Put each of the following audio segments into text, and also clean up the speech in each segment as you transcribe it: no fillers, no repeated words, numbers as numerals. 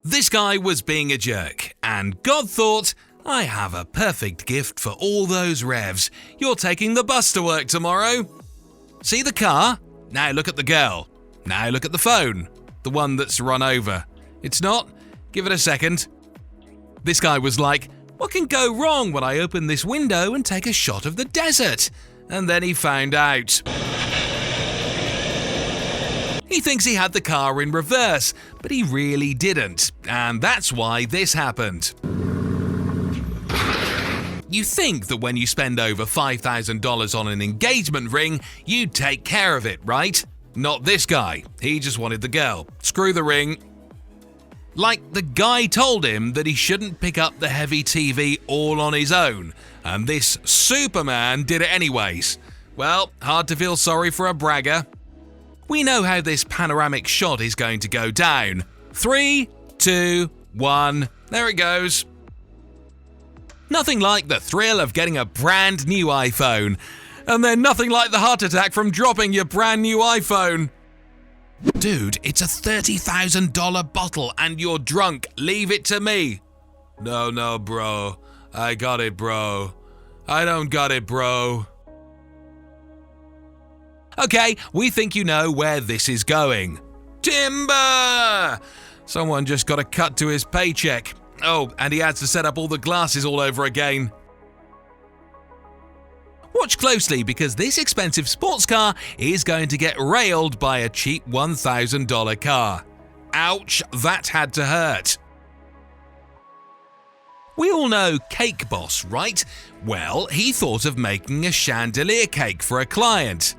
This guy was being a jerk, and God thought, I have a perfect gift for all those revs. You're taking the bus to work tomorrow. See the car? Now look at the girl. Now look at the phone. The one that's run over. It's not? Give it a second. This guy was like, what can go wrong when I open this window and take a shot of the desert? And then he found out. He thinks he had the car in reverse, but he really didn't. And that's why this happened. You think that when you spend over $5,000 on an engagement ring, you'd take care of it, right? Not this guy. He just wanted the girl. Screw the ring. Like, the guy told him that he shouldn't pick up the heavy TV all on his own, and this Superman did it anyways. Well, hard to feel sorry for a bragger. We know how this panoramic shot is going to go down. 3, 2, 1, there it goes. Nothing like the thrill of getting a brand new iPhone. And then nothing like the heart attack from dropping your brand new iPhone. Dude, it's a $30,000 bottle and you're drunk. Leave it to me. No, bro. I got it, bro. I don't got it, bro. Okay, we think you know where this is going. Timber! Someone just got a cut to his paycheck. Oh, and he had to set up all the glasses all over again. Watch closely because this expensive sports car is going to get railed by a cheap $1,000 car. Ouch, that had to hurt. We all know Cake Boss, right? Well, he thought of making a chandelier cake for a client.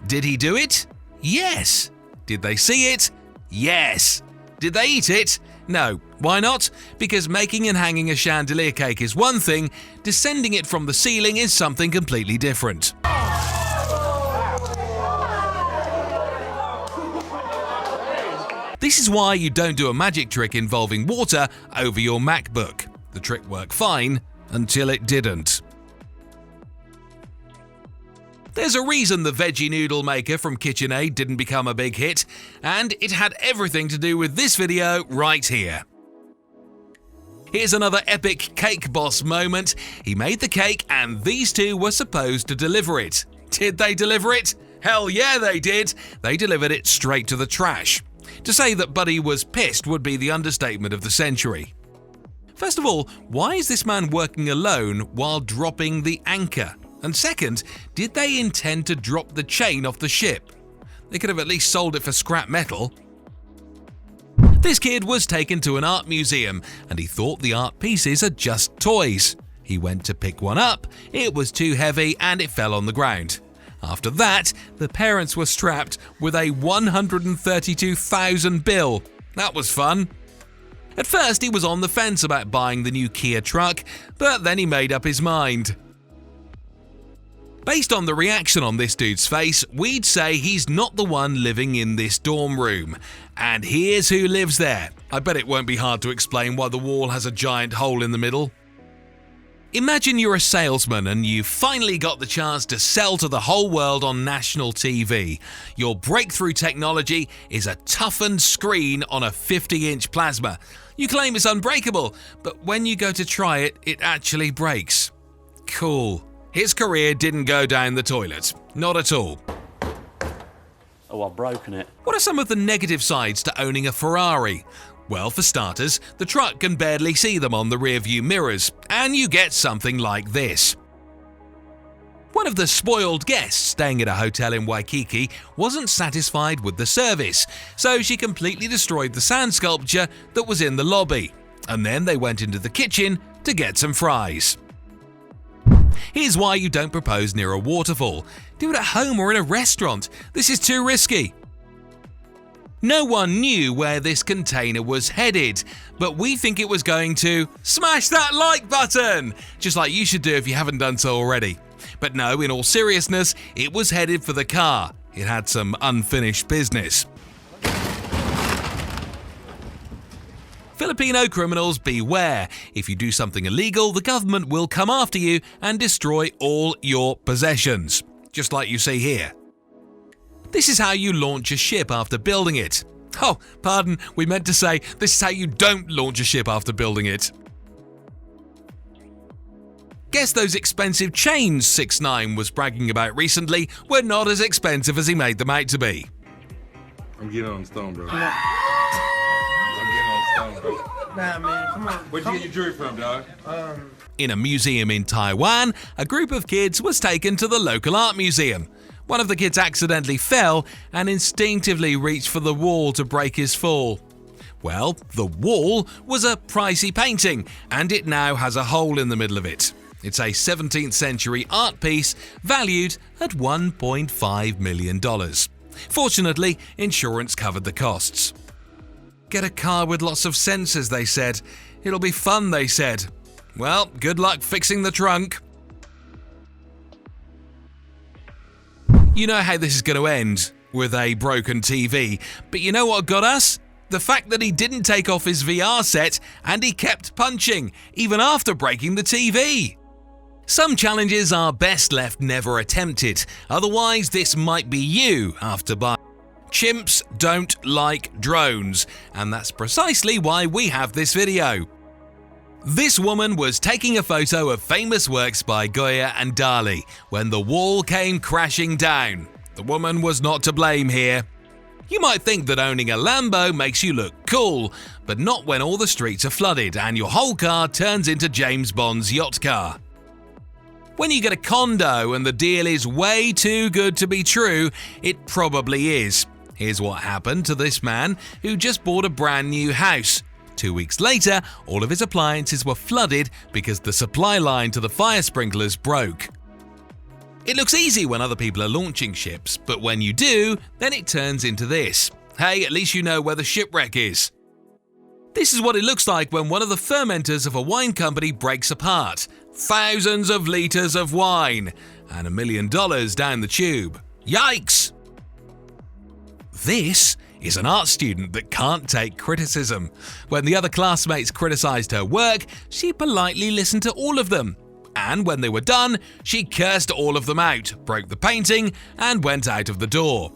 Did he do it? Yes. Did they see it? Yes. Did they eat it? No. Why not? Because making and hanging a chandelier cake is one thing, descending it from the ceiling is something completely different. This is why you don't do a magic trick involving water over your MacBook. The trick worked fine until it didn't. There's a reason the veggie noodle maker from KitchenAid didn't become a big hit, and it had everything to do with this video right here. Here's another epic Cake Boss moment. He made the cake and these two were supposed to deliver it. Did they deliver it? Hell yeah, they did. They delivered it straight to the trash. To say that Buddy was pissed would be the understatement of the century. First of all, why is this man working alone while dropping the anchor? And second, did they intend to drop the chain off the ship? They could have at least sold it for scrap metal. This kid was taken to an art museum and he thought the art pieces are just toys. He went to pick one up, it was too heavy and it fell on the ground. After that, the parents were strapped with a $132,000 bill. That was fun. At first he was on the fence about buying the new Kia truck, but then he made up his mind. Based on the reaction on this dude's face, we'd say he's not the one living in this dorm room. And here's who lives there. I bet it won't be hard to explain why the wall has a giant hole in the middle. Imagine you're a salesman and you've finally got the chance to sell to the whole world on national TV. Your breakthrough technology is a toughened screen on a 50-inch plasma. You claim it's unbreakable, but when you go to try it, it actually breaks. Cool. His career didn't go down the toilet. Not at all. Oh, I've broken it. What are some of the negative sides to owning a Ferrari? Well, for starters, the truck can barely see them on the rearview mirrors, and you get something like this. One of the spoiled guests staying at a hotel in Waikiki wasn't satisfied with the service, so she completely destroyed the sand sculpture that was in the lobby. And then they went into the kitchen to get some fries. Here's why you don't propose near a waterfall. Do it at home or in a restaurant. This is too risky. No one knew where this container was headed, but we think it was going to smash that like button, just like you should do if you haven't done so already. But no, in all seriousness, it was headed for the car. It had some unfinished business. Filipino criminals, beware. If you do something illegal, the government will come after you and destroy all your possessions, just like you see here. This is how you launch a ship after building it. Oh, pardon, we meant to say this is how you don't launch a ship after building it. Guess those expensive chains 6ix9ine was bragging about recently were not as expensive as he made them out to be. I'm getting on the stone, bro. I'm getting on the stone, bro. Nah, man, come on. Where'd you get your jewelry from, dog? In a museum in Taiwan, a group of kids was taken to the local art museum. One of the kids accidentally fell and instinctively reached for the wall to break his fall. Well, the wall was a pricey painting, and it now has a hole in the middle of it. It's a 17th century art piece valued at $1.5 million. Fortunately, insurance covered the costs. Get a car with lots of sensors, they said. It'll be fun, they said. Well, good luck fixing the trunk. You know how this is going to end, with a broken TV, but you know what got us? The fact that he didn't take off his VR set and he kept punching, even after breaking the TV. Some challenges are best left never attempted, otherwise this might be you after buying. Chimps don't like drones, and that's precisely why we have this video. This woman was taking a photo of famous works by Goya and Dali when the wall came crashing down. The woman was not to blame here. You might think that owning a Lambo makes you look cool, but not when all the streets are flooded and your whole car turns into James Bond's yacht car. When you get a condo and the deal is way too good to be true, it probably is. Here's what happened to this man who just bought a brand new house. 2 weeks later, all of his appliances were flooded because the supply line to the fire sprinklers broke. It looks easy when other people are launching ships, but when you do, then it turns into this. Hey, at least you know where the shipwreck is. This is what it looks like when one of the fermenters of a wine company breaks apart. Thousands of litres of wine, and $1 million down the tube. Yikes! This is an art student that can't take criticism. When the other classmates criticised her work, she politely listened to all of them. And when they were done, she cursed all of them out, broke the painting, and went out of the door.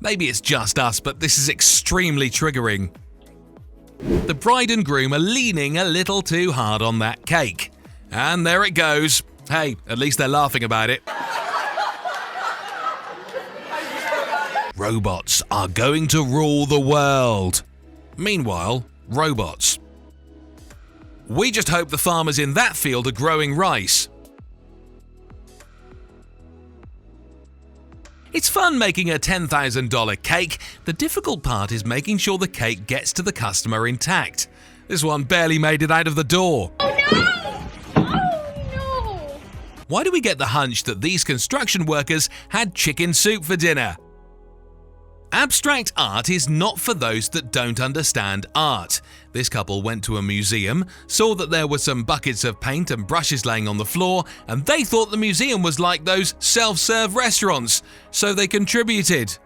Maybe it's just us, but this is extremely triggering. The bride and groom are leaning a little too hard on that cake. And there it goes. Hey, at least they're laughing about it. Robots are going to rule the world. Meanwhile, robots. We just hope the farmers in that field are growing rice. It's fun making a $10,000 cake. The difficult part is making sure the cake gets to the customer intact. This one barely made it out of the door. Oh no! Oh no! Why do we get the hunch that these construction workers had chicken soup for dinner? Abstract art is not for those that don't understand art. This couple went to a museum, saw that there were some buckets of paint and brushes laying on the floor, and they thought the museum was like those self-serve restaurants, so they contributed.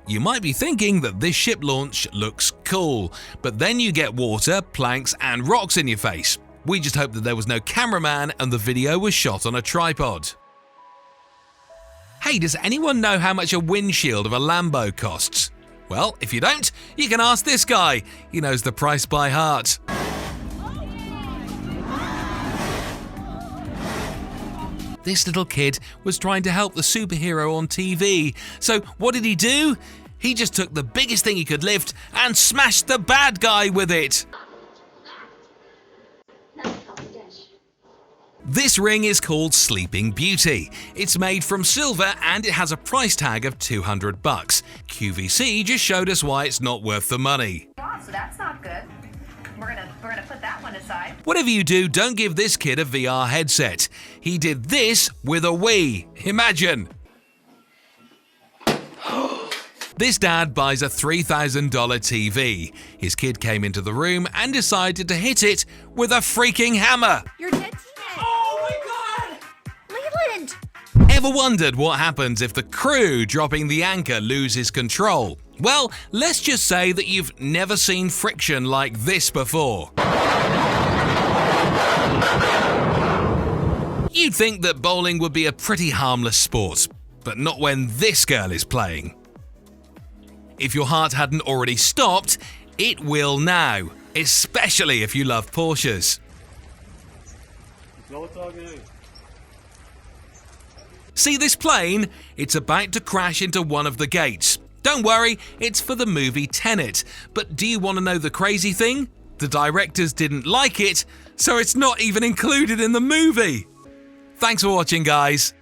You might be thinking that this ship launch looks cool, but then you get water, planks, and rocks in your face. We just hope that there was no cameraman and the video was shot on a tripod. Hey, does anyone know how much a windshield of a Lambo costs? Well, if you don't, you can ask this guy. He knows the price by heart. This little kid was trying to help the superhero on TV. So what did he do? He just took the biggest thing he could lift and smashed the bad guy with it. This ring is called Sleeping Beauty. It's made from silver and it has a price tag of $200. QVC just showed us why it's not worth the money. Oh, so that's not good. We're gonna put that one aside. Whatever you do, don't give this kid a VR headset. He did this with a Wii. Imagine. This dad buys a $3,000 TV. His kid came into the room and decided to hit it with a freaking hammer. You're dead. Oh my God! Leland! Ever wondered what happens if the crew dropping the anchor loses control? Well, let's just say that you've never seen friction like this before. You'd think that bowling would be a pretty harmless sport, but not when this girl is playing. If your heart hadn't already stopped, it will now, especially if you love Porsches. See this plane? It's about to crash into one of the gates. Don't worry, it's for the movie Tenet. But do you want to know the crazy thing? The directors didn't like it, so it's not even included in the movie. Thanks for watching, guys.